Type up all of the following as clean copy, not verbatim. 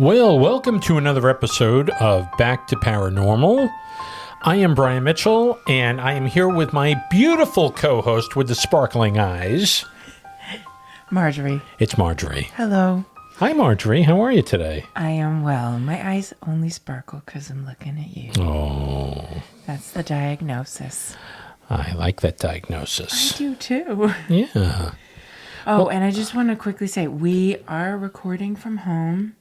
Well, welcome to another episode of Back to Paranormal. I am Brian Mitchell, and I am here with my beautiful co-host with the sparkling eyes. Marjorie. It's Marjorie. Hello. Hi, Marjorie. How are you today? I am well. My eyes only sparkle because I'm looking at you. Oh. That's the diagnosis. I like that diagnosis. I do too. Yeah. And I just want to quickly say, we are recording from home,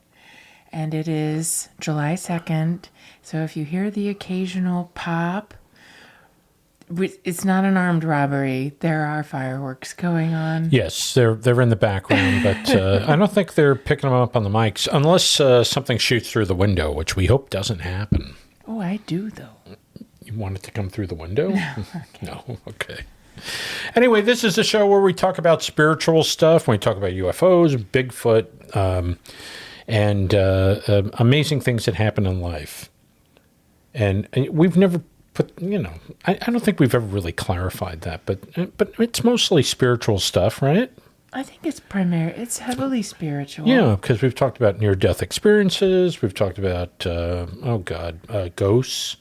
and it is July 2nd. So if you hear the occasional pop, it's not an armed robbery. There are fireworks going on. Yes, they're in the background, but I don't think they're picking them up on the mics unless something shoots through the window, which we hope doesn't happen. Oh, I do, though. You want it to come through the window? No. Okay. No? Okay. Anyway, this is the show where we talk about spiritual stuff, when we talk about UFOs, Bigfoot, and amazing things that happen in life. And we've never put, I don't think we've ever really clarified that, but it's mostly spiritual stuff, right? I think it's heavily spiritual. Yeah, because we've talked about near-death experiences. We've talked about, ghosts,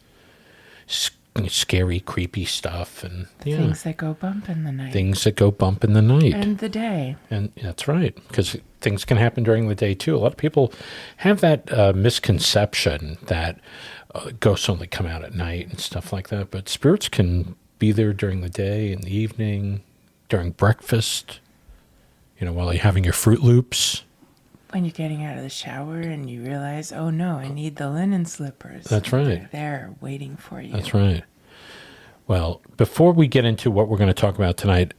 scary, creepy stuff, and things that go bump in the night. Things that go bump in the night. And the day. And that's right, because things can happen during the day, too. A lot of people have that misconception that ghosts only come out at night and stuff like that, but spirits can be there during the day, in the evening, during breakfast, while you're having your Fruit Loops. When you're getting out of the shower and you realize, oh no, I need the linen slippers. That's right. They're there waiting for you. That's right. Well, before we get into what we're going to talk about tonight,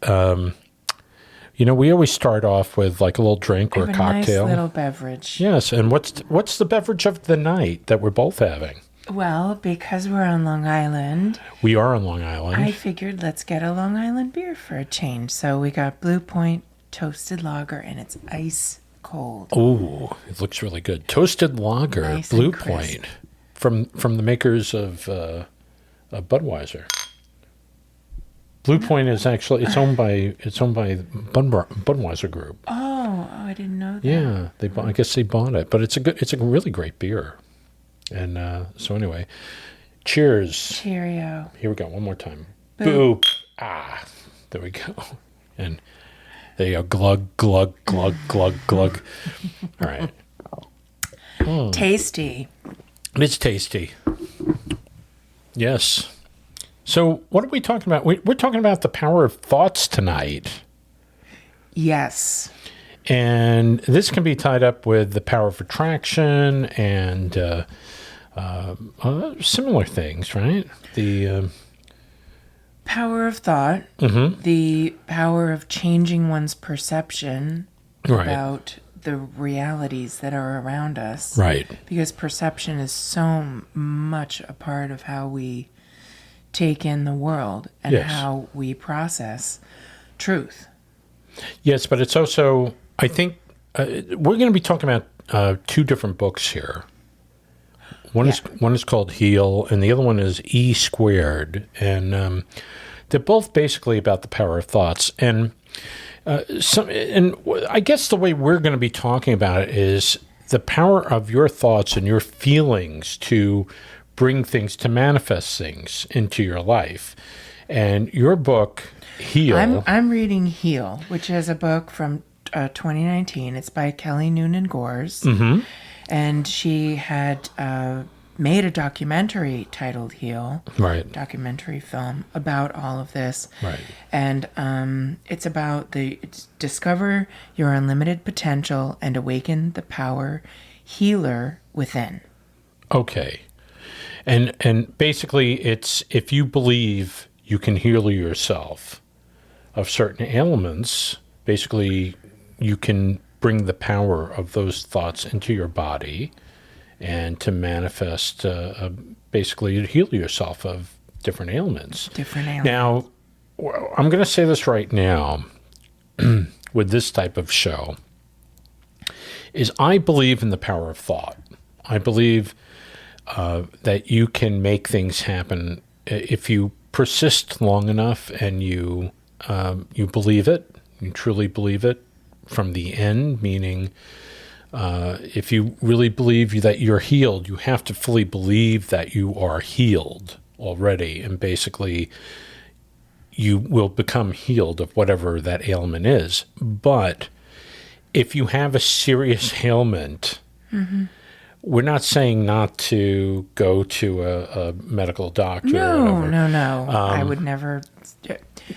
we always start off with like a little drink or a cocktail. Nice little beverage. Yes, and what's the beverage of the night that we're both having? Well, because we're on Long Island. We are on Long Island. I figured let's get a Long Island beer for a change. So we got Blue Point Toasted Lager, and it's ice cold. Oh, it looks really good. Toasted Lager, nice Blue Point, from the makers of Budweiser. Blue Point is actually it's owned by Budweiser Group. Oh, I didn't know that. Yeah, I guess they bought it, but it's a really great beer. And so anyway, cheers. Cheerio. Here we go. One more time. Boop. Ah, there we go. And there you go. Glug, glug, glug, glug, glug. All right. Tasty. It's tasty. Yes. So what are we talking about? We're talking about the power of thoughts tonight. Yes. And this can be tied up with the power of attraction and similar things, right? The power of thought, the power of changing one's perception about the realities that are around us. Right. Because perception is so much a part of how we take in the world and how we process truth. Yes, but it's also, I think, we're going to be talking about two different books here. One is called Heal, and the other one is E Squared, and they're both basically about the power of thoughts. And I guess the way we're going to be talking about it is the power of your thoughts and your feelings to bring things, to manifest things into your life. And your book, Heal. I'm reading Heal, which is a book from 2019. It's by Kelly Noonan Gores. Mm-hmm. And she had made a documentary titled Heal, documentary film about all of this. Right. And it's about discover your unlimited potential and awaken the power healer within. Okay. And basically it's if you believe you can heal yourself of certain ailments, basically you can bring the power of those thoughts into your body and to manifest, basically to heal yourself of different ailments. Now, I'm going to say this right now with this type of show, is I believe in the power of thought. I believe that you can make things happen if you persist long enough and you believe it, you truly believe it from the end, meaning If you really believe that you're healed, you have to fully believe that you are healed already. And basically, you will become healed of whatever that ailment is. But if you have a serious ailment, we're not saying not to go to a medical doctor. No, no. I would never.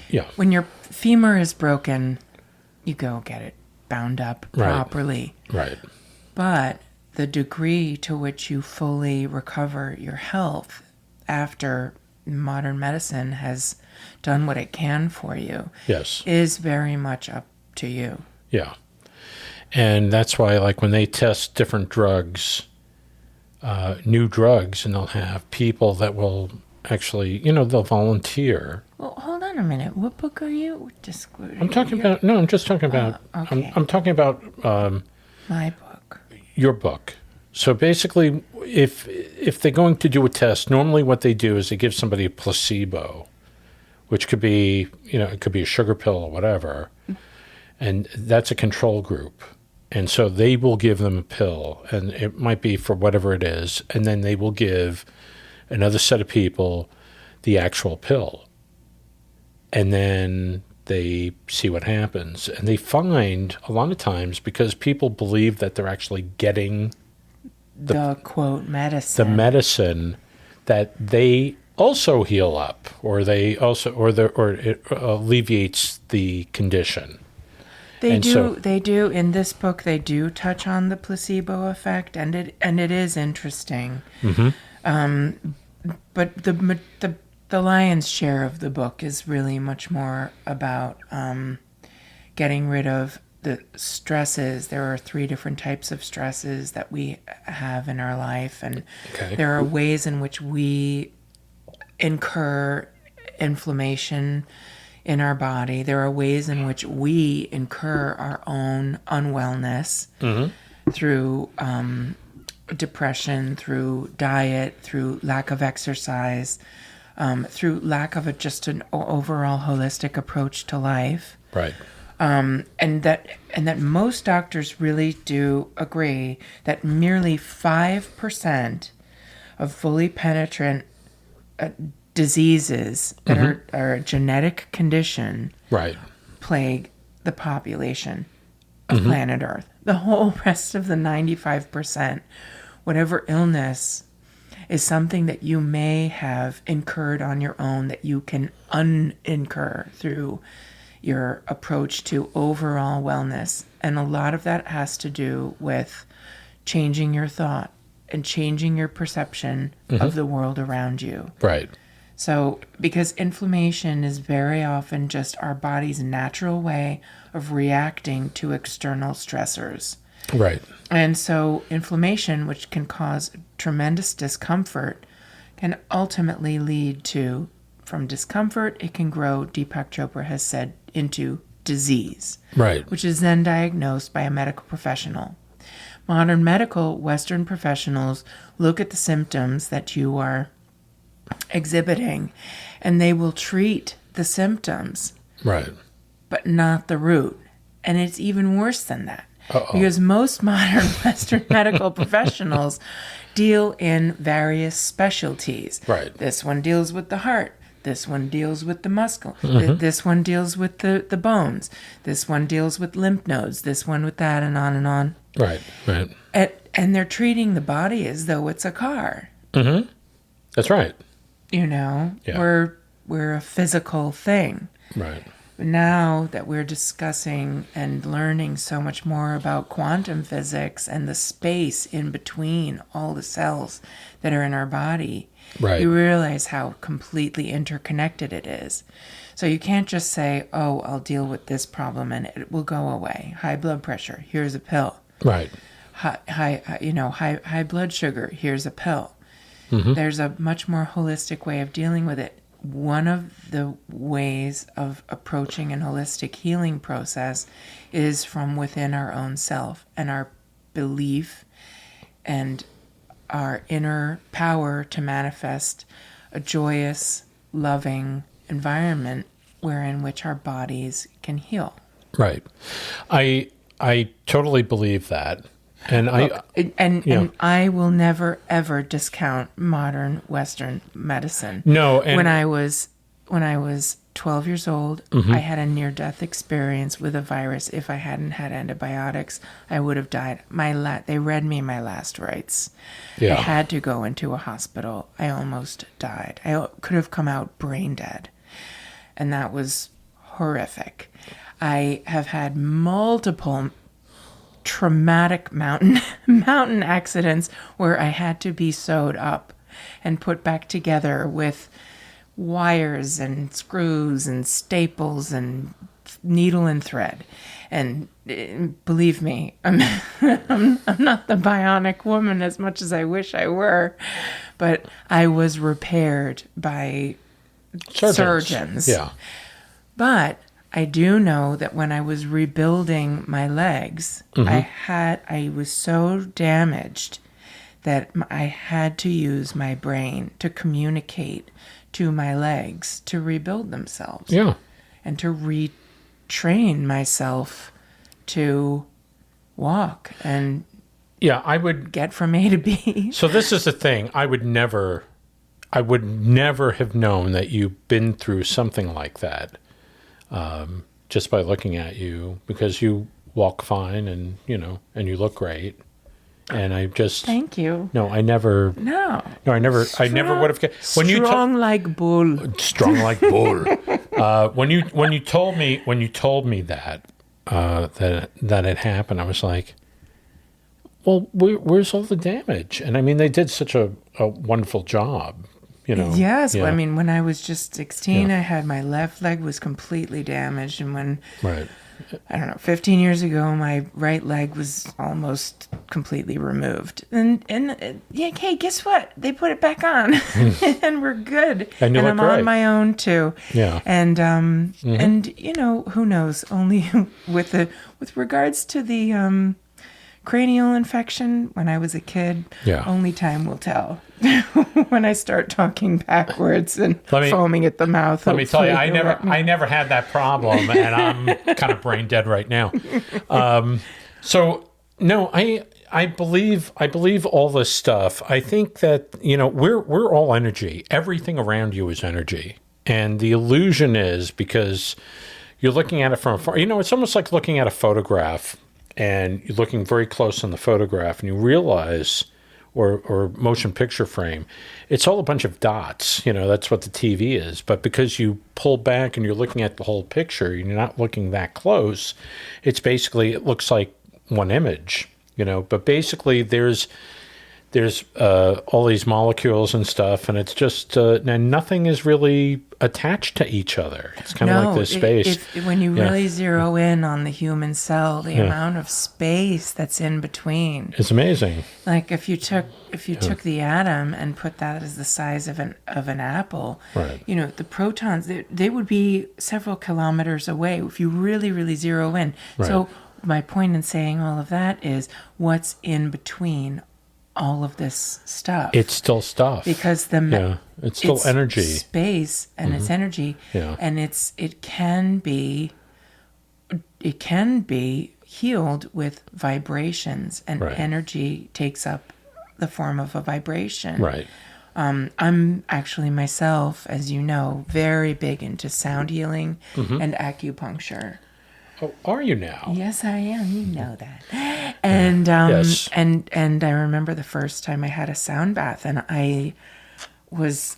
Yeah. When your femur is broken, you go get it bound up properly. Right. But the degree to which you fully recover your health after modern medicine has done what it can for you is very much up to you. Yeah. And that's why, like, when they test different drugs, new drugs, and they'll have people that will actually, they'll volunteer. Well, hold on a minute. What book are you? I'm talking about, I'm just talking about, okay. I'm talking about my book. Your book. So basically, if they're going to do a test, normally what they do is they give somebody a placebo, which could be, it could be a sugar pill or whatever, and that's a control group. And so they will give them a pill, and it might be for whatever it is, and then they will give another set of people the actual pill. And then they see what happens. And they find a lot of times, because people believe that they're actually getting the quote medicine. The medicine, that they also heal up, or they also, or it alleviates the condition. They do. In this book, they do touch on the placebo effect, and it is interesting. But the lion's share of the book is really much more about getting rid of the stresses. There are 3 different types of stresses that we have in our life, and there are ways in which we incur inflammation in our body. There are ways in which we incur our own unwellness through depression, through diet, through lack of exercise, through lack of just an overall holistic approach to life. Right. And that most doctors really do agree that merely 5% of fully penetrant diseases that are a genetic condition plague the population of planet Earth. The whole rest of the 95%, whatever illness, is something that you may have incurred on your own that you can unincur through your approach to overall wellness. And a lot of that has to do with changing your thought and changing your perception of the world around you. Right. So, because inflammation is very often just our body's natural way of reacting to external stressors. Right. And so inflammation, which can cause tremendous discomfort, can ultimately lead to, from discomfort, it can grow, Deepak Chopra has said, into disease. Right. Which is then diagnosed by a medical professional. Modern medical Western professionals look at the symptoms that you are exhibiting, and they will treat the symptoms, but not the root. And it's even worse than that. Because most modern Western medical professionals deal in various specialties. Right. This one deals with the heart. This one deals with the muscle. This one deals with the bones. This one deals with lymph nodes. This one with that, and on and on. Right. And they're treating the body as though it's a car. That's right. We're a physical thing. Right. Now that we're discussing and learning so much more about quantum physics and the space in between all the cells that are in our body, you realize how completely interconnected it is. So you can't just say, oh, I'll deal with this problem and it will go away. High blood pressure, here's a pill. Right. High blood sugar, here's a pill. There's a much more holistic way of dealing with it. One of the ways of approaching an holistic healing process is from within our own self, and our belief and our inner power to manifest a joyous, loving environment wherein which our bodies can heal. Right. I totally believe that. And and I will never ever discount modern Western medicine. No, and when I was 12 years old, I had a near-death experience with a virus. If I hadn't had antibiotics, I would have died. They read me my last rites. Yeah. I had to go into a hospital. I almost died. I could have come out brain dead, and that was horrific. I have had multiple traumatic mountain accidents where I had to be sewed up and put back together with wires and screws and staples and needle and thread. And believe me, I'm not the bionic woman as much as I wish I were, but I was repaired by surgeons. Yeah. But I do know that when I was rebuilding my legs, I was so damaged that I had to use my brain to communicate to my legs to rebuild themselves. Yeah. And to retrain myself to walk and I would get from A to B. So this is the thing. I would never have known that you've been through something like that. Just by looking at you, because you walk fine and you look great. And I just thank you. No, I never would have. Strong like bull. Strong like bull. When you told me that that had happened, I was like, well, where's all the damage? And I mean, they did such a wonderful job. Yes. Yeah. I mean, when I was just 16, I had my left leg was completely damaged. And when, right. I don't know, 15 years ago, my right leg was almost completely removed. And hey, guess what? They put it back on and we're good. And I'm on my own too. Yeah. And, and who knows, only with regards to the, cranial infection when I was a kid, only time will tell. When I start talking backwards and foaming at the mouth. Let me tell you, I never had that problem, and I'm kind of brain dead right now. So no, I believe all this stuff. I think that we're all energy. Everything around you is energy, and the illusion is because you're looking at it from afar. It's almost like looking at a photograph. And you're looking very close on the photograph, and you realize, or motion picture frame, it's all a bunch of dots. That's what the TV is. But because you pull back and you're looking at the whole picture, and you're not looking that close, it looks like one image. But basically there's all these molecules and stuff, and it's just and nothing is really attached to each other. It's kind of like this space. When you really zero in on the human cell, the amount of space that's in between, it's amazing. Like if you took the atom and put that as the size of an apple, right. The protons they would be several kilometers away if you really, really zero in. Right. So my point in saying all of that is what's in between all of this stuff. It's still stuff. Because it's still energy. Space and it's energy. Yeah. And it can be healed with vibrations, and energy takes up the form of a vibration. Right. I'm actually myself, as you know, very big into sound healing and acupuncture. Oh, are you now? Yes, I am. You know that. And yes. and I remember the first time I had a sound bath, and I was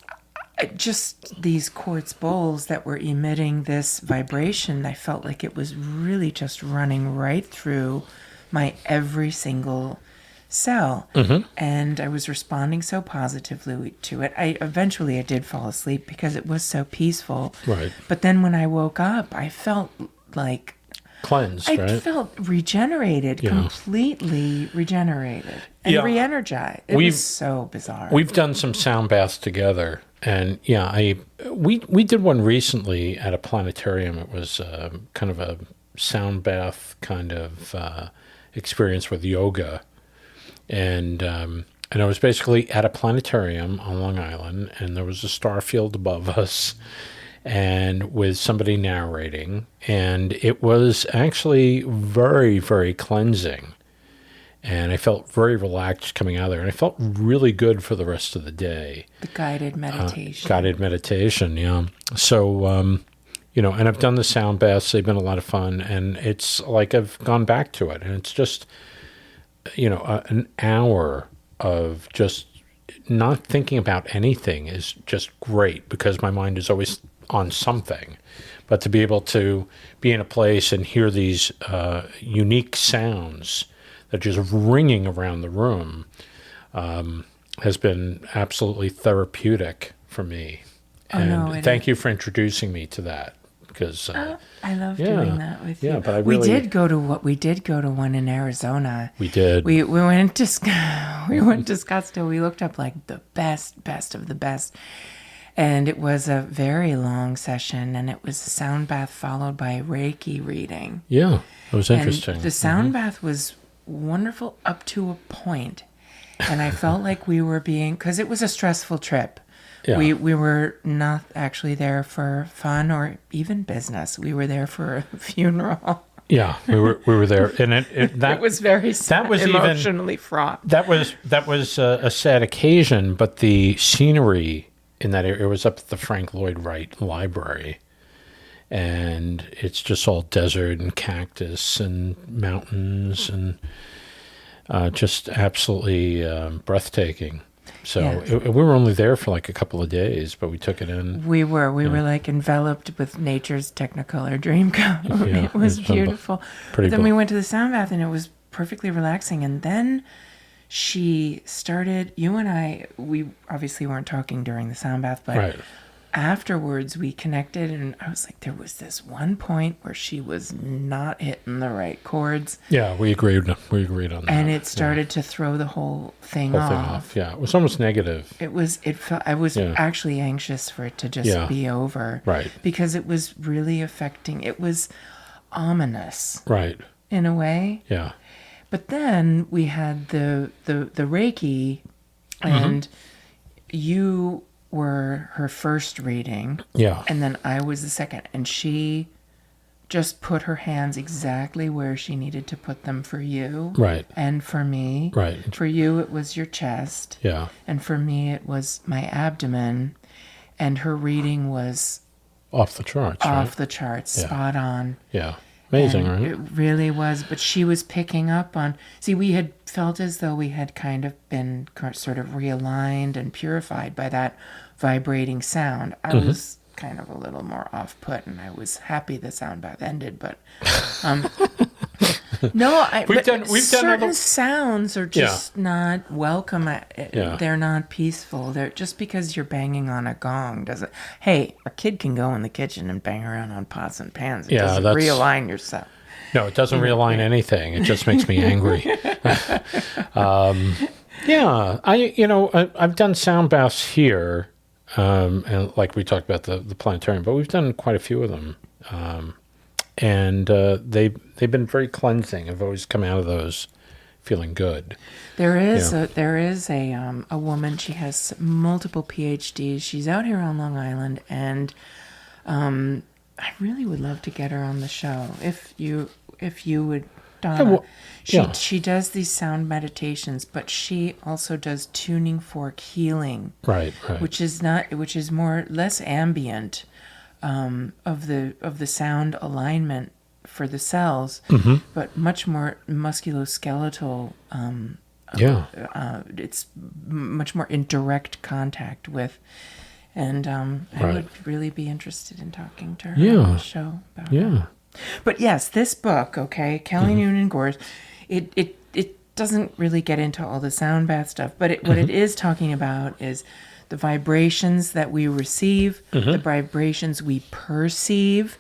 just these quartz bowls that were emitting this vibration. I felt like it was really just running right through my every single cell. And I was responding so positively to it. I did fall asleep because it was so peaceful. Right. But then when I woke up, I felt like cleansed, I right? felt regenerated, completely regenerated and re-energized. It was so bizarre. We've done some sound baths together, and we did one recently at a planetarium. It was kind of a sound bath kind of experience with yoga, and I was basically at a planetarium on Long Island, and there was a star field above us, and with somebody narrating, and it was actually very, very cleansing. And I felt very relaxed coming out of there. And I felt really good for the rest of the day. The guided meditation. Guided meditation, yeah. So, and I've done the sound baths. They've been a lot of fun. And it's like I've gone back to it. And it's just, an hour of just not thinking about anything is just great because my mind is always on something. But to be able to be in a place and hear these unique sounds that are just ringing around the room has been absolutely therapeutic for me. Thank you for introducing me to that because I love doing that with you. Yeah, but we did go to one in Arizona. We did. We went to Scottsdale. We looked up like the best of the best. And it was a very long session, and it was a sound bath followed by Reiki reading. Yeah, it was interesting. And the sound bath was wonderful up to a point. And I felt like we were because it was a stressful trip. Yeah. We were not actually there for fun or even business. We were there for a funeral. Yeah, we were there, and it was very sad, emotionally fraught. That was a sad occasion, but the scenery in that area, it was up at the Frank Lloyd Wright Library, and it's just all desert and cactus and mountains and just absolutely breathtaking. So we were only there for like a couple of days, but we took it in. We were like enveloped with nature's Technicolor Dreamcoat. Yeah, it was beautiful. Pretty then we went to the sound bath, and it was perfectly relaxing. And then she started, you and I, we obviously weren't talking during the sound bath, but afterwards we connected, and I was like, there was this one point where she was not hitting the right chords. Yeah, we agreed on that. And it started to throw the whole thing off. Yeah, it was almost negative. I was actually anxious for it to just be over. Right. Because it was really affecting, it was ominous. Right. In a way. Yeah. But then we had the Reiki, and you were her first reading. Yeah. And then I was the second. And she just put her hands exactly where she needed to put them for you. Right. And for me. Right. For you, it was your chest. Yeah. And for me, it was my abdomen. And her reading was off the charts. Spot on. Yeah. Amazing, and right? It really was. But she was picking up on... See, we had felt as though we had kind of been sort of realigned and purified by that vibrating sound. I was kind of a little more off-put, and I was happy the sound bath ended, but... we've done certain sounds are just not welcome. They're not peaceful. They're just because you're banging on a gong doesn't. Hey, a kid can go in the kitchen and bang around on pots and pans. It doesn't realign yourself. No, it doesn't realign anything. It just makes me angry. I've done sound baths here, and like we talked about the planetarium, but we've done quite a few of them. And they've been very cleansing. I've always come out of those feeling good. There is a woman. She has multiple PhDs. She's out here on Long Island, and I really would love to get her on the show if you would, Donna. She does these sound meditations, but she also does tuning fork healing. Right. Which is less ambient. Of the sound alignment for the cells, but much more musculoskeletal. It's much more in direct contact with, and I would really be interested in talking to her on the show about it. But yes, this book, Kelly Noonan Gores, it doesn't really get into all the sound bath stuff, but what it is talking about is the vibrations that we receive, the vibrations we perceive,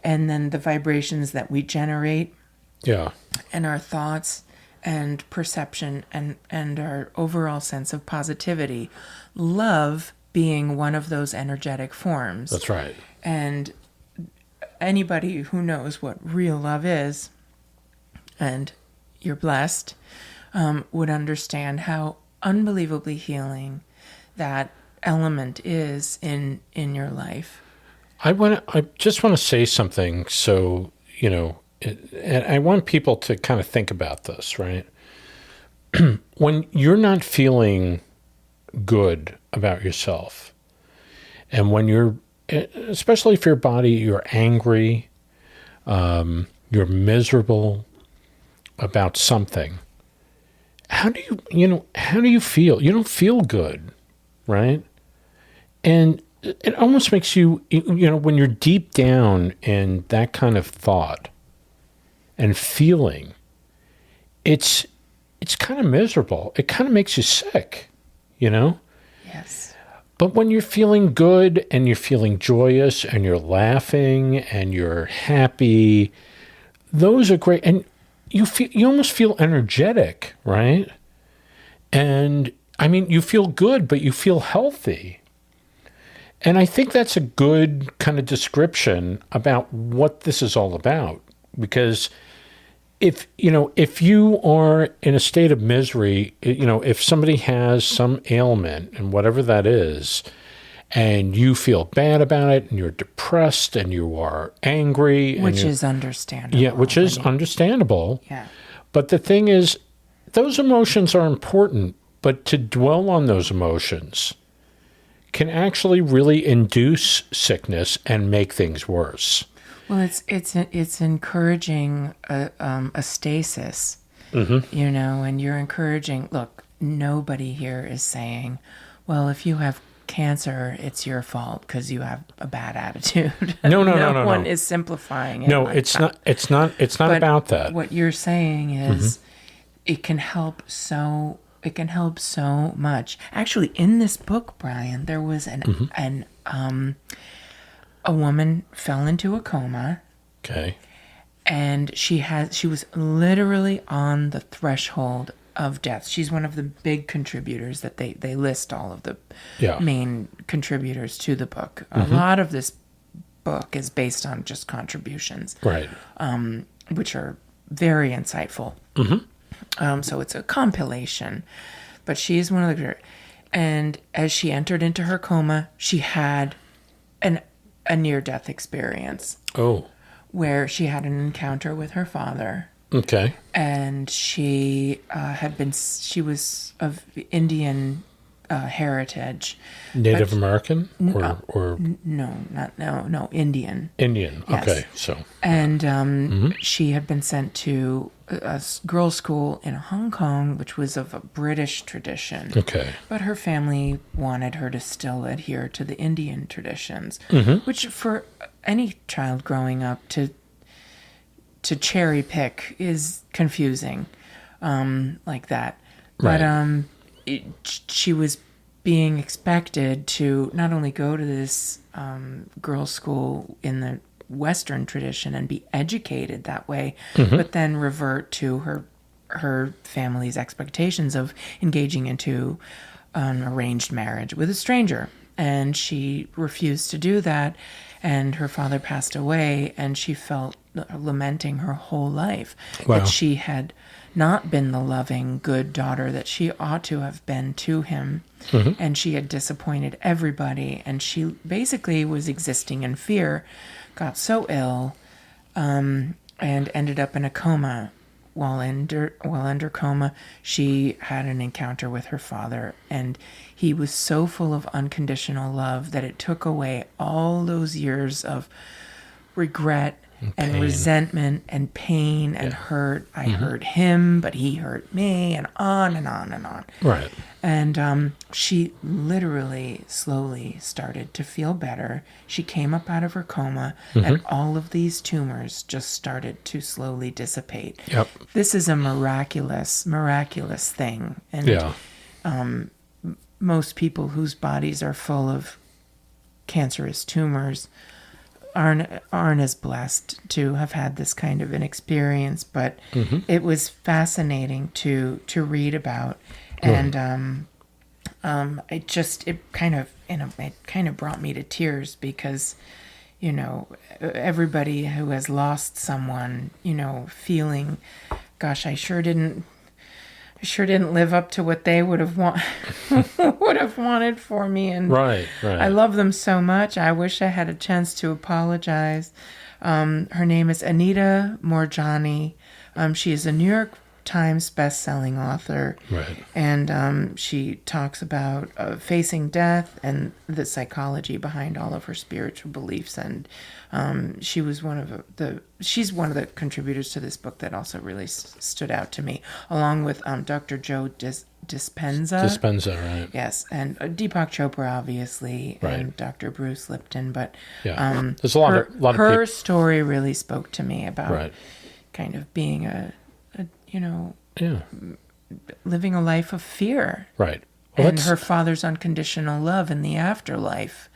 and then the vibrations that we generate. Yeah. And our thoughts and perception and our overall sense of positivity. Love being one of those energetic forms. That's right. And anybody who knows what real love is, and you're blessed, would understand how unbelievably healing that element is in your life. I just want to say something, so and I want people to kind of think about this, right? when you're not feeling good about yourself, and when you're, especially if your body, you're angry, you're miserable about something, how do you feel? You don't feel good, right? And it almost makes you, when you're deep down in that kind of thought and feeling, it's kind of miserable. It kind of makes you sick, Yes. But when you're feeling good and you're feeling joyous and you're laughing and you're happy, those are great. And you almost feel energetic, right? And I mean, you feel good, but you feel healthy. And I think that's a good kind of description about what this is all about. Because if you are in a state of misery, if somebody has some ailment and whatever that is, and you feel bad about it, and you're depressed, and you are angry, Which is understandable. Yeah, which is understandable. Yeah. But the thing is, those emotions are important, but to dwell on those emotions can actually really induce sickness and make things worse. Well, it's encouraging a stasis, and you're encouraging. Look, nobody here is saying, "Well, if you have cancer, it's your fault because you have a bad attitude." No. No one is simplifying it. No, like it's that. not. It's not. It's not But about that. What you're saying is, it can help so. It can help so much. Actually, in this book, Brian, there was a woman fell into a coma. Okay. And she was literally on the threshold of death. She's one of the big contributors that they list all of the main contributors to the book. A lot of this book is based on just contributions, Right. Which are very insightful. So it's a compilation, but she is one of the. And as she entered into her coma, she had a near-death experience. Oh. Where she had an encounter with her father. Okay. And she was of Indian heritage. Native American or no, Indian. Indian. Yes. Okay. So. And she had been sent to a girls' school in Hong Kong, which was of a British tradition. Okay. But her family wanted her to still adhere to the Indian traditions, which for any child growing up to cherry pick is confusing, like that. Right. But she was being expected to not only go to this girls' school in the Western tradition and be educated that way, but then revert to her family's expectations of engaging into an arranged marriage with a stranger. And she refused to do that, and her father passed away, and she felt lamenting her whole life that she had not been the loving, good daughter that she ought to have been to him, and she had disappointed everybody, and she basically was existing in fear, got so ill, and ended up in a coma. While under coma, she had an encounter with her father, and he was so full of unconditional love that it took away all those years of regret and resentment and pain and hurt. I hurt him, but he hurt me, and on and on and on. Right. And she literally slowly started to feel better. She came up out of her coma, and all of these tumors just started to slowly dissipate. Yep. This is a miraculous thing. And most people whose bodies are full of cancerous tumors aren't as blessed to have had this kind of an experience. But it was fascinating to read about. And it kind of brought me to tears because, everybody who has lost someone, feeling, gosh, I sure didn't live up to what they would have wanted for me. And Right. I love them so much. I wish I had a chance to apologize. Her name is Anita Morjani. She is a New York Times best-selling author. Right. And she talks about facing death and the psychology behind all of her spiritual beliefs. And she's one of the contributors to this book that also really stood out to me, along with Dr. Joe Dispenza. Dispenza, right. Yes, and Deepak Chopra, obviously, Right. and Dr. Bruce Lipton. But there's a lot of people. Her story really spoke to me about Right. kind of being living a life of fear. Right. Well, And her father's unconditional love in the afterlife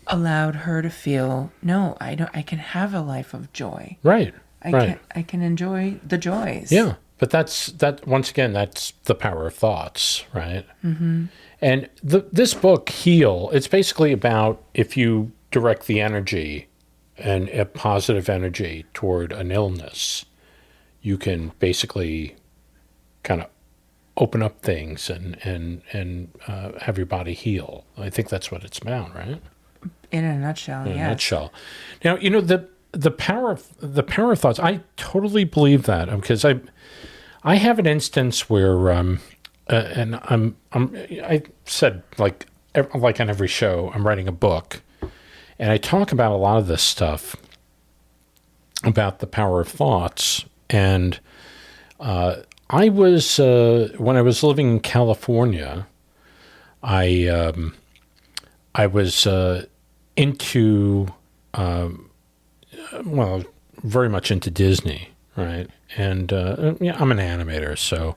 allowed her to feel, no, I can have a life of joy. Right. I can enjoy the joys. Yeah. But that once again, that's the power of thoughts, right? Mm-hmm. And this book, Heal, it's basically about if you direct the energy and a positive energy toward an illness, you can basically kind of open up things and have your body heal. I think that's what it's about, right? In a nutshell, In yes. a nutshell. Now, the power of thoughts. I totally believe that because I have an instance where and I said like on every show I'm writing a book, and I talk about a lot of this stuff about the power of thoughts. And I was when I was living in California, I was into very much into Disney, right? And I'm an animator, so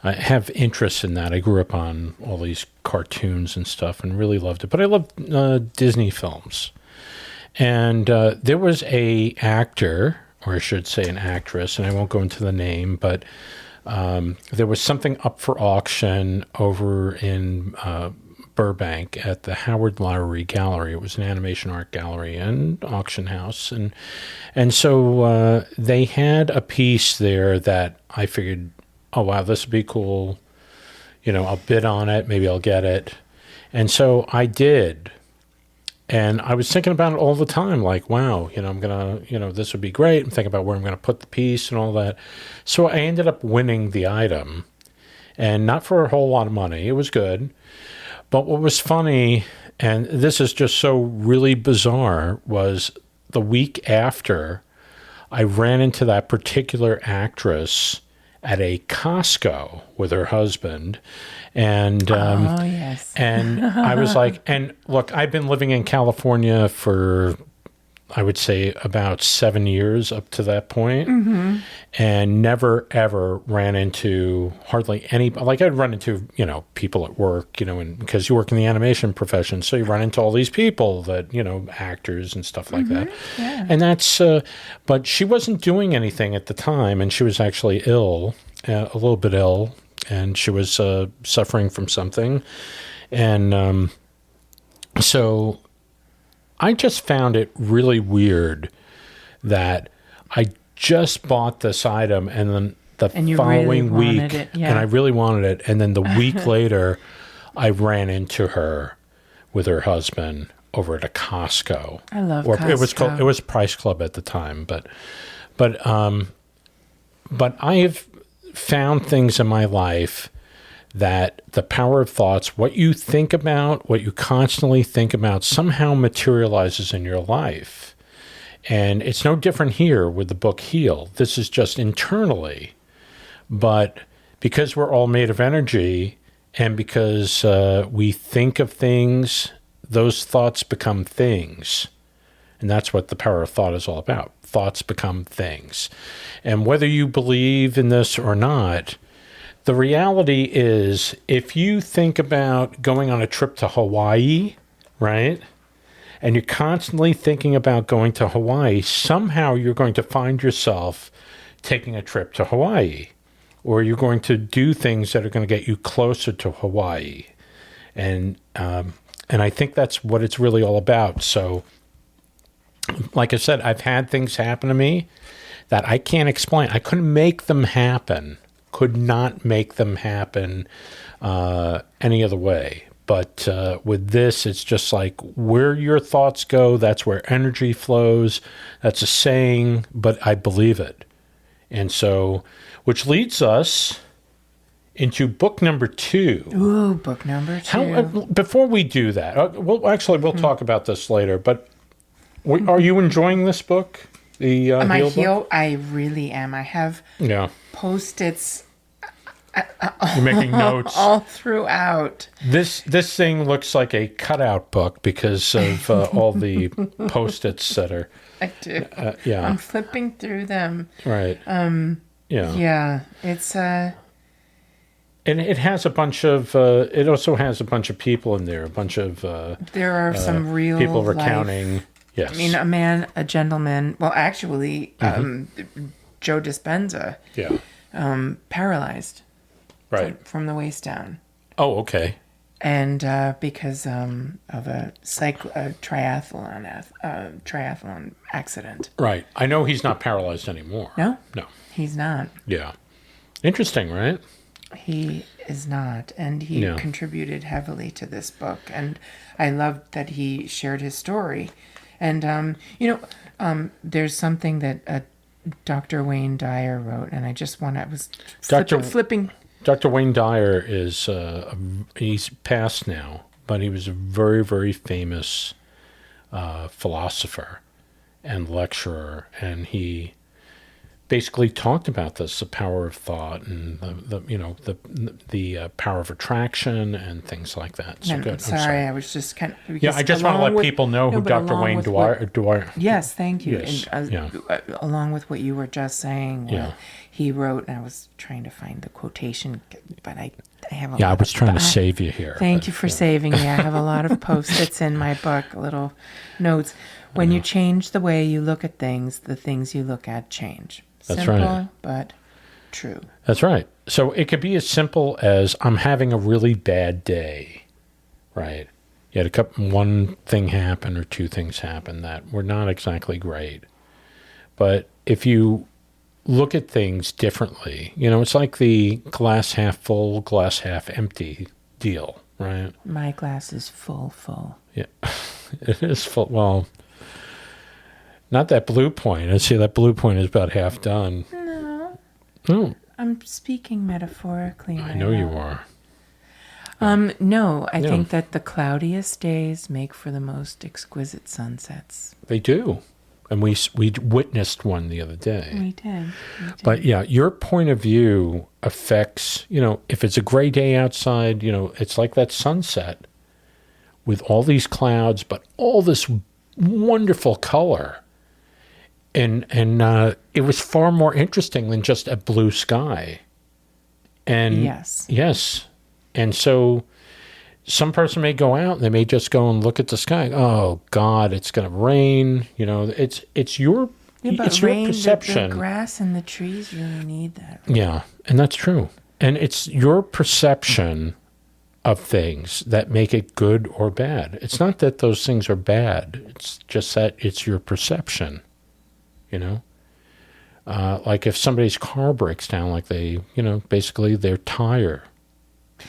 I have interest in that. I grew up on all these cartoons and stuff and really loved it. But I loved Disney films. And there was a actor, or I should say an actress, and I won't go into the name, but there was something up for auction over in Burbank at the Howard Lowry Gallery. It was an animation art gallery and auction house. And so they had a piece there that I figured, oh, wow, this would be cool. I'll bid on it. Maybe I'll get it. And so I did. And I was thinking about it all the time, like, wow, I'm going to, this would be great. I'm thinking about where I'm going to put the piece and all that. So I ended up winning the item, and not for a whole lot of money. It was good. But what was funny, and this is just so really bizarre, was the week after I ran into that particular actress at a Costco with her husband. And oh, yes. And I was like, and look, I've been living in California for, I would say, about 7 years up to that point, and never, ever ran into hardly any, like I'd run into, people at work, and because you work in the animation profession, so you run into all these people that, actors and stuff like that. Yeah. And that's, but she wasn't doing anything at the time, and she was actually ill, a little bit ill, and she was suffering from something. And so I just found it really weird that I just bought this item, and then the following week, and I really wanted it, and then the week later, I ran into her with her husband over at a Costco. I love Costco. It was Price Club at the time, but I have found things in my life that the power of thoughts, what you think about, what you constantly think about, somehow materializes in your life. And it's no different here with the book Heal. This is just internally. But because we're all made of energy, and because we think of things, those thoughts become things. And that's what the power of thought is all about. Thoughts become things. And whether you believe in this or not, the reality is, if you think about going on a trip to Hawaii, right, and you're constantly thinking about going to Hawaii, somehow you're going to find yourself taking a trip to Hawaii, or you're going to do things that are going to get you closer to Hawaii. And I think that's what it's really all about. So, like I said, I've had things happen to me that I can't explain. I couldn't make them happen. Could not make them happen any other way. But with this, it's just like where your thoughts go, that's where energy flows. That's a saying, but I believe it. And so, which leads us into book number 2. Ooh, book number 2. Before we do that, we'll talk about this later, but are you enjoying this book? The Heal book? I really am. I have Post-its. You're making notes all throughout. This thing looks like a cutout book because of all the Post-its that are. I do. Yeah, I'm flipping through them. Right. Yeah. It's and it has a bunch of. It also has a bunch of people in there. A bunch of. There are some real people recounting. Life. Yes. I mean, a gentleman. Well, actually, Joe Dispenza. Yeah. Paralyzed. Right. From the waist down. Oh, okay. And because of a triathlon accident. Right. I know he's not paralyzed anymore. No? No. He's not. Yeah. Interesting, right? He is not. And he contributed heavily to this book. And I loved that he shared his story. And, there's something that Dr. Wayne Dyer wrote, and I was flipping. Dr. Wayne Dyer is, he's passed now, but he was a very, very famous philosopher and lecturer, and he basically talked about this, the power of thought and the power of attraction and things like that. So I'm sorry, I was just kind of... I just want to let people know who Dr. Wayne Dwyer... Yes, thank you. Yes, and, along with what you were just saying, he wrote, and I was trying to find the quotation, but I have a lot I was trying to save you here. Thank you for saving me. I have a lot of Post-its in my book, little notes. When you change the way you look at things, the things you look at change. That's Simple, right. But true. That's right. So it could be as simple as I'm having a really bad day, right? You had one thing happen or two things happen that were not exactly great. But if you look at things differently, it's like the glass half full, glass half empty deal, right? My glass is full. Yeah, it is full. Well, not that blue point. I see that blue point is about half done. No. Oh. I'm speaking metaphorically. I know you are. No, I think that the cloudiest days make for the most exquisite sunsets. They do. And we witnessed one the other day. We did. But your point of view affects, if it's a gray day outside, it's like that sunset with all these clouds, but all this wonderful color. And it was far more interesting than just a blue sky. And yes. And so some person may go out and they may just go and look at the sky. Oh God, it's going to rain. It's your perception. The grass and the trees really need that. Yeah, and that's true. And it's your perception of things that make it good or bad. It's not that those things are bad. It's just that it's your perception. Like if somebody's car breaks down, like basically their tire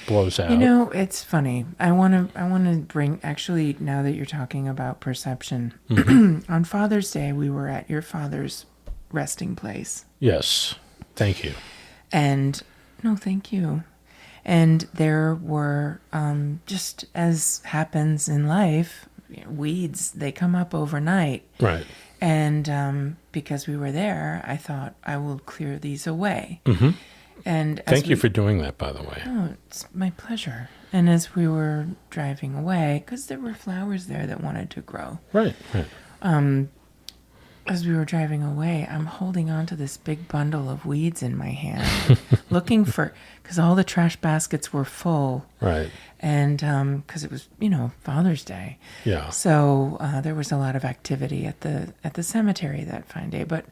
blows out. It's funny. I want to bring, actually, now that you're talking about perception, on Father's Day, we were at your father's resting place. Yes. Thank you. And, no, thank you. And there were, just as happens in life, weeds, they come up overnight. Right. And because we were there, I thought I will clear these away. Mm-hmm. And thank you for doing that, by the way. Oh, it's my pleasure. And as we were driving away, because there were flowers there that wanted to grow. Right. As we were driving away, I'm holding on to this big bundle of weeds in my hand, looking for, because all the trash baskets were full. Right. And because it was, Father's Day. Yeah. So there was a lot of activity at the cemetery that fine day. But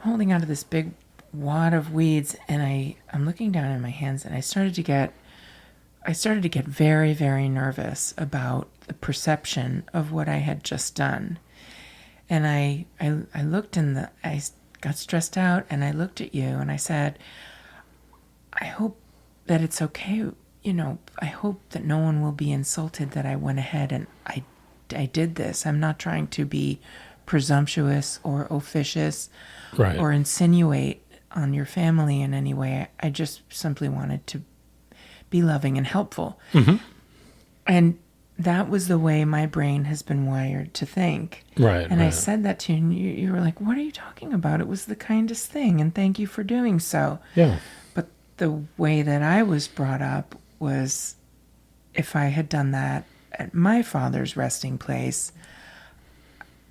holding on to this big wad of weeds, and I'm looking down in my hands, and I started to get very, very nervous about the perception of what I had just done. And I looked I got stressed out, and I looked at you, and I said, I hope that it's okay. I hope that no one will be insulted that I went ahead and I did this. I'm not trying to be presumptuous or officious, right, or insinuate on your family in any way. I just simply wanted to be loving and helpful. Mm-hmm. And that was the way my brain has been wired to think. Right. And I said that to you, and you were like, what are you talking about? It was the kindest thing, and thank you for doing so. Yeah. But the way that I was brought up was, if I had done that at my father's resting place,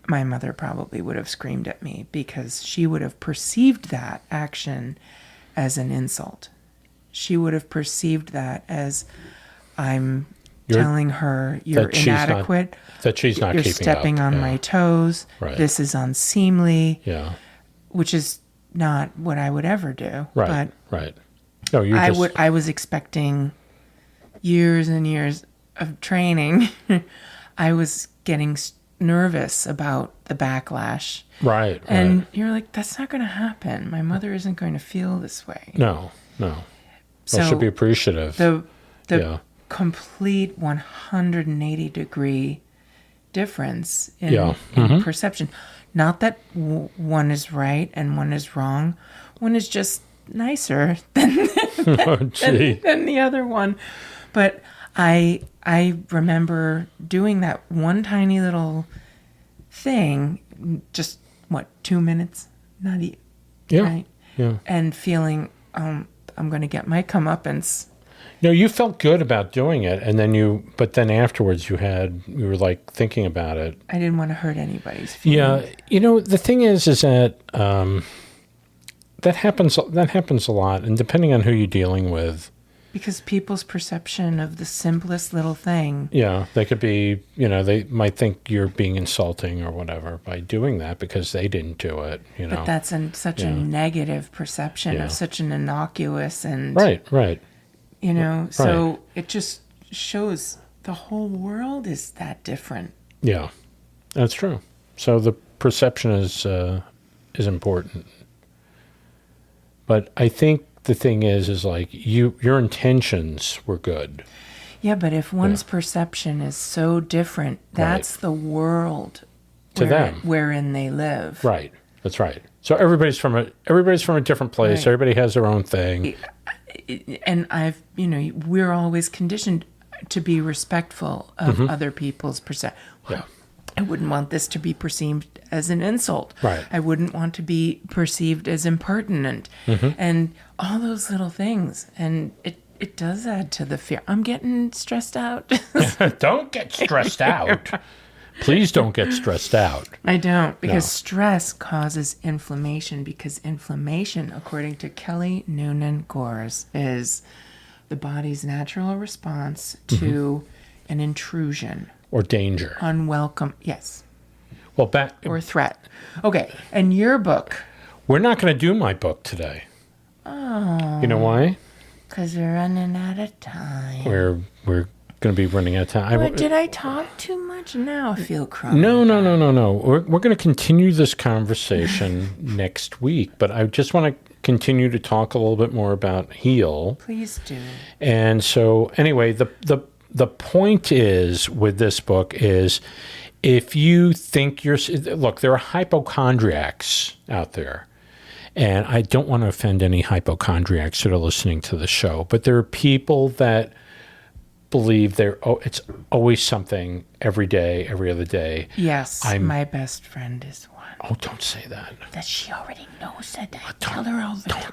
my mother probably would have screamed at me, because she would have perceived that action as an insult. She would have perceived that as, I'm telling her you're inadequate, that she's not you're keeping stepping up. on my toes, this is unseemly, which is not what I would ever do. Right, but right. No, I was expecting years and years of training. I was getting nervous about the backlash. Right. And you're like, that's not going to happen. My mother isn't going to feel this way. No. So I should be appreciative. The complete 180-degree difference in perception. Not that one is right and one is wrong. One is just nicer than the other one. But I remember doing that one tiny little thing, just 2 minutes, not even, right? Yeah. And feeling, I'm going to get my comeuppance. You felt good about doing it, and then but then afterwards you were like thinking about it. I didn't want to hurt anybody's feelings. Yeah. The thing is that that happens a lot, and depending on who you're dealing with. Because people's perception of the simplest little thing. Yeah, they could be, they might think you're being insulting or whatever by doing that because they didn't do it, But that's such a negative perception of such an innocuous and... Right. So it just shows the whole world is that different. Yeah, that's true. So the perception is important. But I think the thing is like your intentions were good. Yeah, but if one's perception is so different, that's the world to them wherein they live. Right. That's right. So everybody's from a different place. Right. Everybody has their own thing. And we're always conditioned to be respectful of other people's perception. Yeah. I wouldn't want this to be perceived as an insult. Right. I wouldn't want to be perceived as impertinent. And all those little things. And it does add to the fear. I'm getting stressed out. Don't get stressed out. Please don't get stressed out. I don't, because stress causes inflammation, because inflammation, according to Kelly Noonan Gores, is the body's natural response to an intrusion. Or danger. Unwelcome, yes. Well, or threat. Okay, and your book. We're not going to do my book today. Oh. You know why? Because we're running out of time. We're going to be running out of time. Did I talk too much? Now I feel crummy. No. We're going to continue this conversation next week, but I just want to continue to talk a little bit more about heal. Please do. And so, anyway, the point is with this book is, if you think look, there are hypochondriacs out there. And I don't want to offend any hypochondriacs that are listening to the show, but there are people that believe it's always something every day, every other day. Yes, my best friend is one. Oh, don't say that. That she already knows that. I tell her all the time.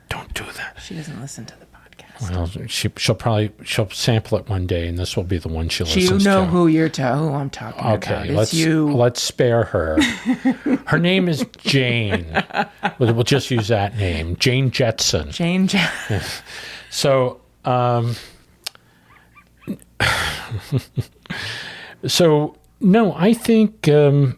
Don't do that. She doesn't listen to the podcast. Well, she'll sample it one day, and this will be the one she listens to. You know who I'm talking about. Okay, let's spare her. Her name is Jane. We'll just use that name, Jane Jetson. Jane Jetson. So, no, I think there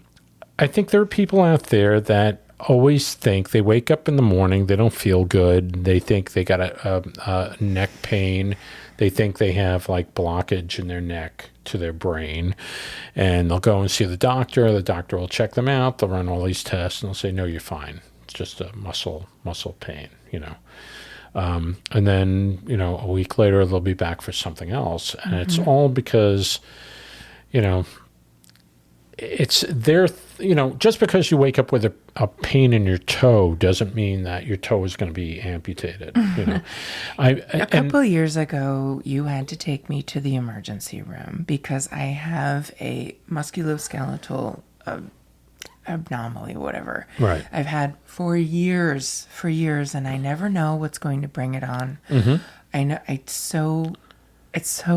are people out there that always think they wake up in the morning, they don't feel good, they think they got a neck pain, they think they have like blockage in their neck to their brain, and they'll go and see the doctor will check them out, they'll run all these tests, and they'll say, no, you're fine, it's just a muscle pain, and then a week later they'll be back for something else, and it's all because it's there, just because you wake up with a pain in your toe doesn't mean that your toe is going to be amputated. A couple years ago, you had to take me to the emergency room because I have a musculoskeletal anomaly, whatever. Right. I've had for years, and I never know what's going to bring it on. I know it's so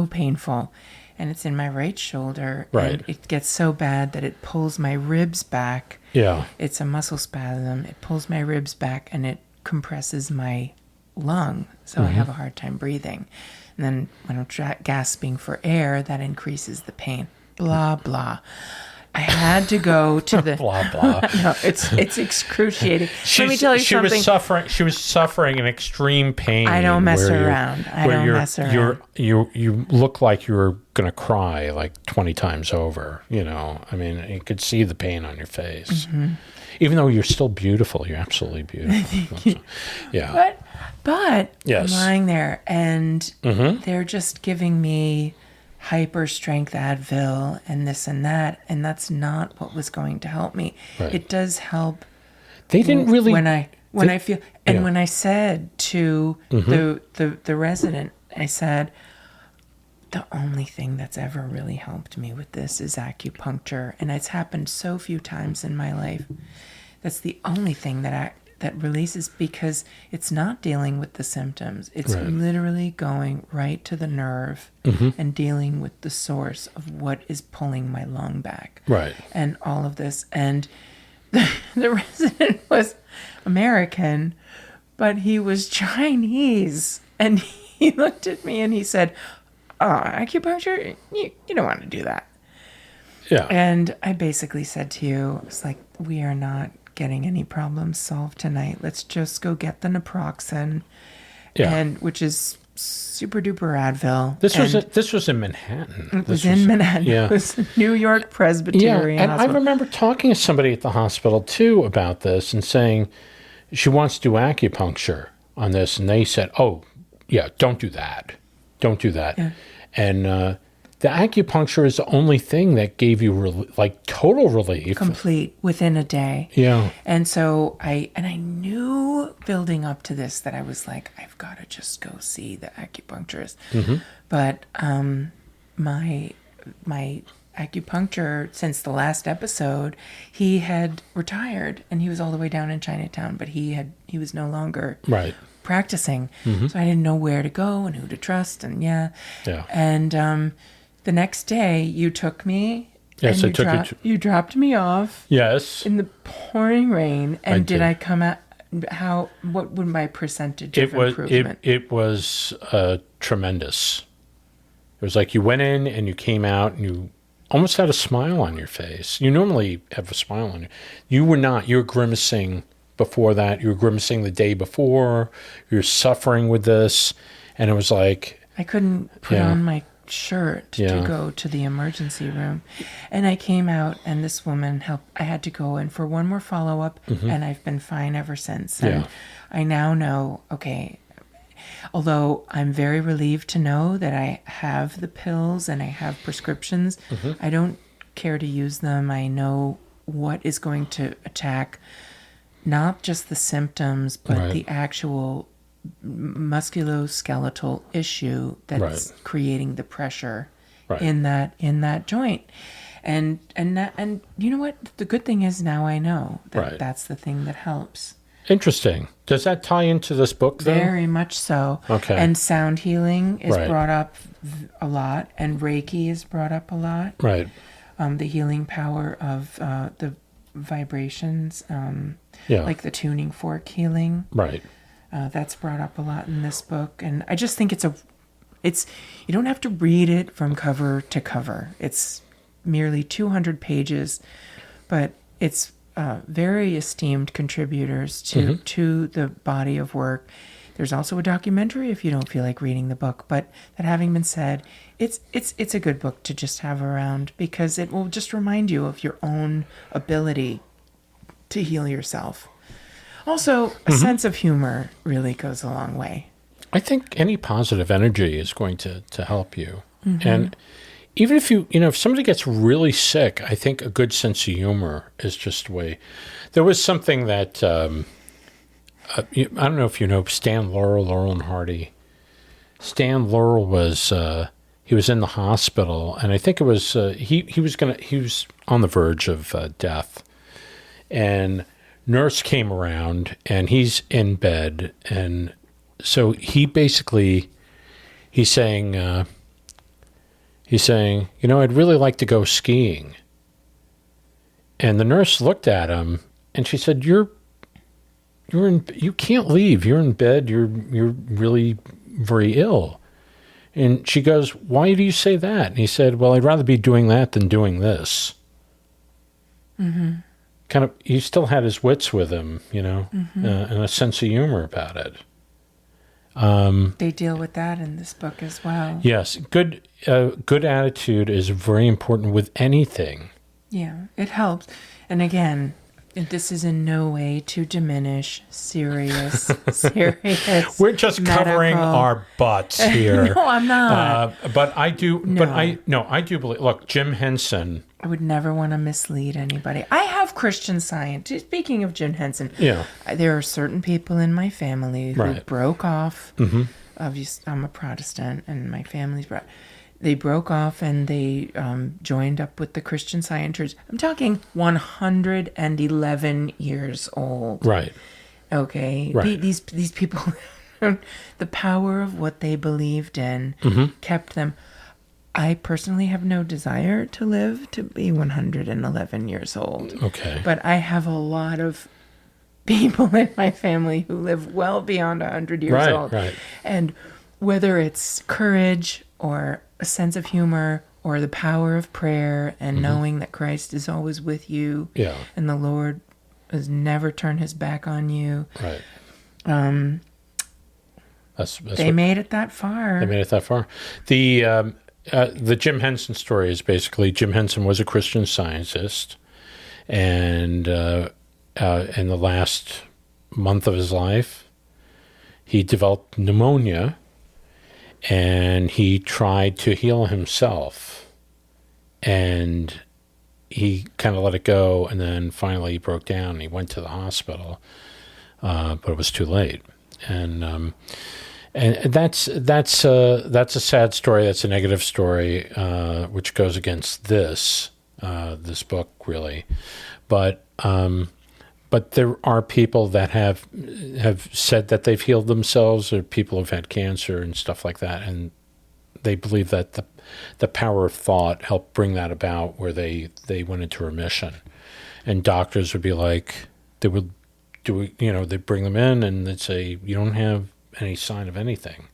painful, and it's in my right shoulder. Right. And it gets so bad that it pulls my ribs back. Yeah. It's a muscle spasm. It pulls my ribs back, and it compresses my lung, so I have a hard time breathing. And then when I'm gasping for air, that increases the pain. Blah blah. I had to go to the blah blah. No, it's excruciating. Let me tell you something. She was suffering an extreme pain. I don't mess around. You look like you were gonna cry like 20 times over. I mean, you could see the pain on your face. Even though you're still beautiful, you're absolutely beautiful. Yeah. But yes. I'm lying there, and they're just giving me hyper strength Advil and this and that, and that's not what was going to help me. Right. It does help. They didn't really when I feel, and when I said to the resident, I said, the only thing that's ever really helped me with this is acupuncture, and it's happened so few times in my life. That's the only thing that releases, because it's not dealing with the symptoms. It's literally going right to the nerve and dealing with the source of what is pulling my lung back. Right. And all of this. And the resident was American, but he was Chinese. And he looked at me and he said, "Oh, acupuncture? You don't want to do that." Yeah. And I basically said to you, it's like, we are not getting any problems solved tonight. Let's just go get the naproxen, which is super duper Advil. This was in Manhattan. It was in Manhattan. Yeah. It was New York Presbyterian. Yeah, and Hospital. I remember talking to somebody at the hospital too about this and saying she wants to do acupuncture on this, and they said, "Oh, yeah, don't do that. Don't do that." Yeah. And the acupuncture is the only thing that gave you total relief. Complete within a day. Yeah. And so I knew building up to this that I was like, I've got to just go see the acupuncturist. But my acupuncture, since the last episode, he had retired and he was all the way down in Chinatown, but he was no longer practicing. So I didn't know where to go and who to trust, and and the next day, you took me. Yes, and you dropped me off. Yes. In the pouring rain. And did I come out? What would my percentage of improvement? It was tremendous. It was like you went in and you came out and you almost had a smile on your face. You normally have a smile on you. You were not. You were grimacing before that. You were grimacing the day before. You were suffering with this. And it was like... I couldn't put on my shirt to go to the emergency room, and I came out, and this woman helped. I had to go in for one more follow-up, and I've been fine ever since. And I now know, okay, although I'm very relieved to know that I have the pills and I have prescriptions, I don't care to use them. I know what is going to attack not just the symptoms, but the actual musculoskeletal issue that's creating the pressure in that joint, and you know what, the good thing is now I know that that's the thing that helps. Interesting. Does that tie into this book then? Very much so. Okay. And sound healing is brought up a lot, and Reiki is brought up a lot. The healing power of the vibrations, like the tuning fork healing. That's brought up a lot in this book, and I just think it's you don't have to read it from cover to cover. It's merely 200 pages, but it's very esteemed contributors to the body of work. There's also a documentary if you don't feel like reading the book, but that having been said, it's a good book to just have around, because it will just remind you of your own ability to heal yourself. Also, a sense of humor really goes a long way. I think any positive energy is going to help you. And even if if somebody gets really sick, I think a good sense of humor is just a way. There was something that, I don't know if you know Stan Laurel and Hardy. Stan Laurel was, he was in the hospital, and I think it was, he was on the verge of death. And nurse came around, and he's in bed, and so he's saying, I'd really like to go skiing. And the nurse looked at him, and she said, you can't leave. You're in bed. You're really very ill. And she goes, why do you say that? And he said, well, I'd rather be doing that than doing this. Mm-hmm. Kind of, he still had his wits with him, and a sense of humor about it. They deal with that in this book as well. Yes. Good attitude is very important with anything. Yeah, it helps. And again, this is in no way to diminish serious. We're just covering our butts here. No, I'm not. But I do. No. But I do believe. Look, Jim Henson. I would never want to mislead anybody. I have Christian Science. Speaking of Jim Henson, there are certain people in my family who broke off. Mm-hmm. Obviously, I'm a Protestant, and my family's they broke off and they joined up with the Christian Scientology. I'm talking 111 years old. Right. Okay. Right. These people, the power of what they believed in kept them. I personally have no desire to live to be 111 years old. Okay. But I have a lot of people in my family who live well beyond 100 years old. Right. And whether it's courage or a sense of humor or the power of prayer and knowing that Christ is always with you and the Lord has never turned his back on you. Right. They made it that far. They made it that far. The Jim Henson story is basically Jim Henson was a Christian Scientist, and in the last month of his life, he developed pneumonia, and he tried to heal himself, and he kind of let it go, and then finally he broke down, and he went to the hospital, but it was too late, and that's a sad story. That's a negative story, which goes against this book really, but there are people that have said that they've healed themselves, or people who've had cancer and stuff like that, and they believe that the power of thought helped bring that about, where they went into remission, and doctors would be like, they'd bring them in and they'd say, you don't have any sign of anything.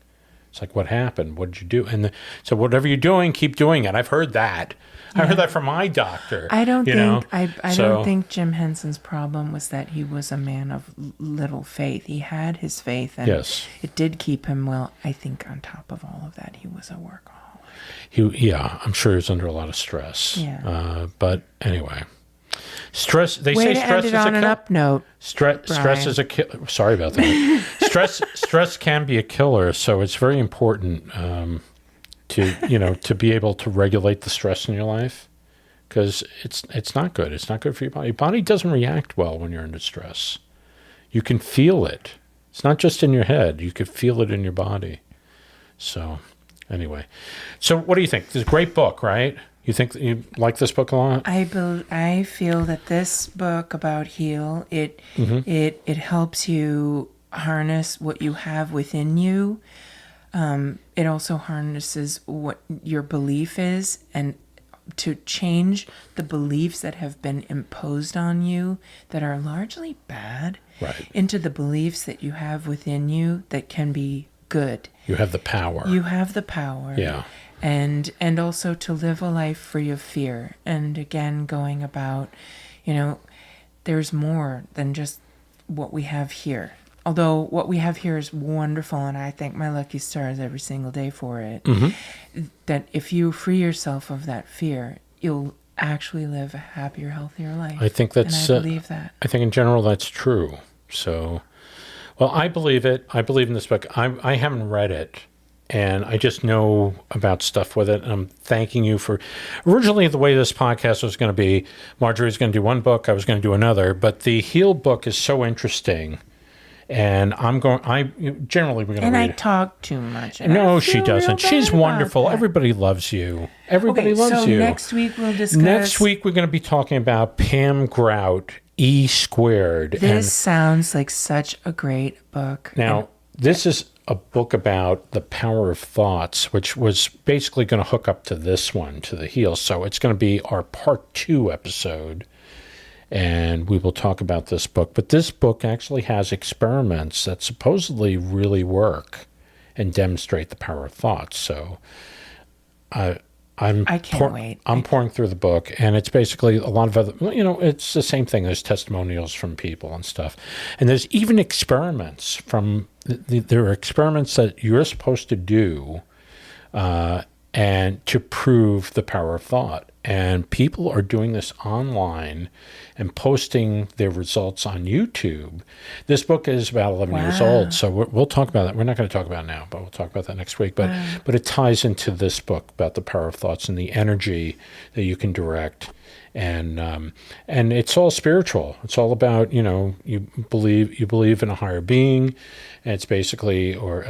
It's like, what happened? What did you do? And so whatever you're doing, keep doing it. I've heard that. Yeah. I heard that from my doctor. I don't think Jim Henson's problem was that he was a man of little faith. He had his faith, and it did keep him well. I think on top of all of that, he was a workaholic. I'm sure he was under a lot of stress. Yeah. But anyway. Stress. They say stress is on an up note. Stress is a killer. Sorry about that. Stress can be a killer, so it's very important to be able to regulate the stress in your life, because it's not good. It's not good for your body. Your body doesn't react well when you're under stress. You can feel it. It's not just in your head. You can feel it in your body. So anyway, so what do you think? It's a great book, right? You think you like this book a lot? I feel that this book about heal, it helps you harness what you have within you. It also harnesses what your belief is, and to change the beliefs that have been imposed on you that are largely bad, into the beliefs that you have within you that can be good. You have the power. You have the power. Yeah. And also to live a life free of fear. And again, going about, there's more than just what we have here. Although what we have here is wonderful, and I thank my lucky stars every single day for it. Mm-hmm. That if you free yourself of that fear, you'll actually live a happier, healthier life. I think that's. And I believe that. I think in general that's true. So, well, I believe it. I believe in this book. I haven't read it. and I just know about stuff with it. And I'm thanking you for. Originally, the way this podcast was going to be, Marjorie's going to do one book, I was going to do another, but the Heal book is so interesting. And generally we're going to read it. And I talk too much. No, she doesn't. She's wonderful. Everybody loves you. Everybody loves you. Next week we'll discuss. Next week we're going to be talking about Pam Grout, E Squared. This sounds like such a great book. Now, this is a book about the power of thoughts, which was basically going to hook up to this one, to the Heal. So it's going to be our part 2 episode. And we will talk about this book. But this book actually has experiments that supposedly really work and demonstrate the power of thoughts. So I can't wait. I'm pouring through the book, and it's basically a lot of other, it's the same thing. There's testimonials from people and stuff. And there's even experiments from, there are experiments that you're supposed to do and to prove the power of thought. And people are doing this online and posting their results on YouTube. This book is about 11 years old, so we'll talk about that. We're not going to talk about it now, but we'll talk about that next week. But it ties into this book about the power of thoughts and the energy that you can direct. And it's all spiritual. It's all about, you believe in a higher being, and it's basically, or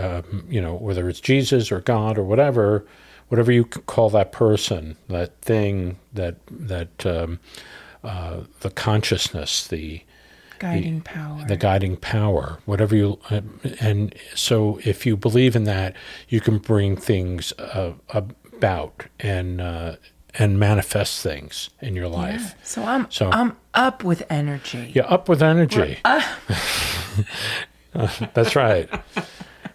whether it's Jesus or God or whatever you call that person, that thing, that the consciousness, the guiding power, whatever you, and so if you believe in that, you can bring things about and manifest things in your life. Yeah. So I'm up with energy. Yeah, up with energy. That's right.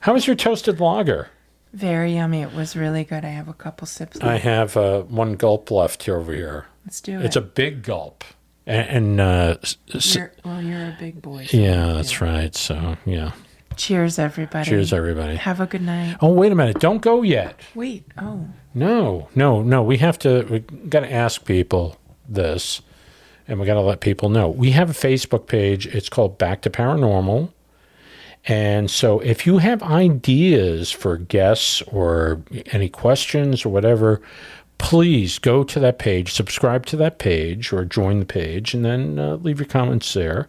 How was your toasted lager? Very yummy. It was really good. I have a couple sips left. I have one gulp left here over here. Let's do it. It's a big gulp. And you're a big boy. So yeah, that's right. So, yeah. Cheers, everybody. Cheers, everybody. Have a good night. Oh, wait a minute. Don't go yet. Wait. Oh. No. We got to ask people this, and we got to let people know. We have a Facebook page. It's called Back to Paranormal. And so if you have ideas for guests or any questions or whatever, please go to that page, subscribe to that page or join the page, and then leave your comments there.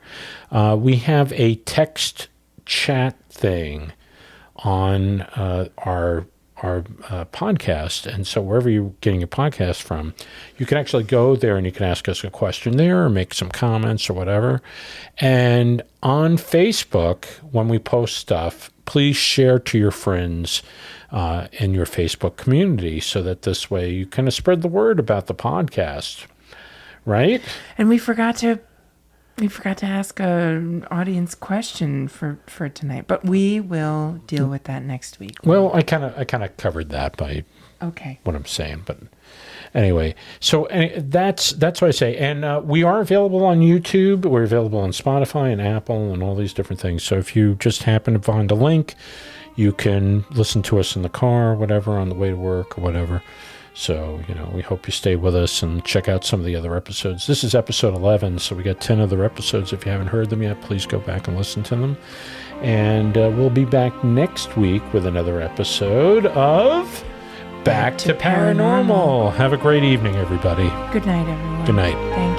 We have a text chat thing on our podcast. And so wherever you're getting your podcast from, you can actually go there and you can ask us a question there or make some comments or whatever. And on Facebook, when we post stuff, please share to your friends in your Facebook community so that this way you kind of spread the word about the podcast, right? And we forgot to ask an audience question for tonight, but we will deal with that next week. Well, I kind of covered that by what I'm saying, but anyway. So that's what I say. And we are available on YouTube. We're available on Spotify and Apple and all these different things. So if you just happen to find a link, you can listen to us in the car, or whatever, on the way to work or whatever. So, we hope you stay with us and check out some of the other episodes. This is episode 11, so we got 10 other episodes. If you haven't heard them yet, please go back and listen to them. And we'll be back next week with another episode of Back to Paranormal. Have a great evening, everybody. Good night, everyone. Good night. Thank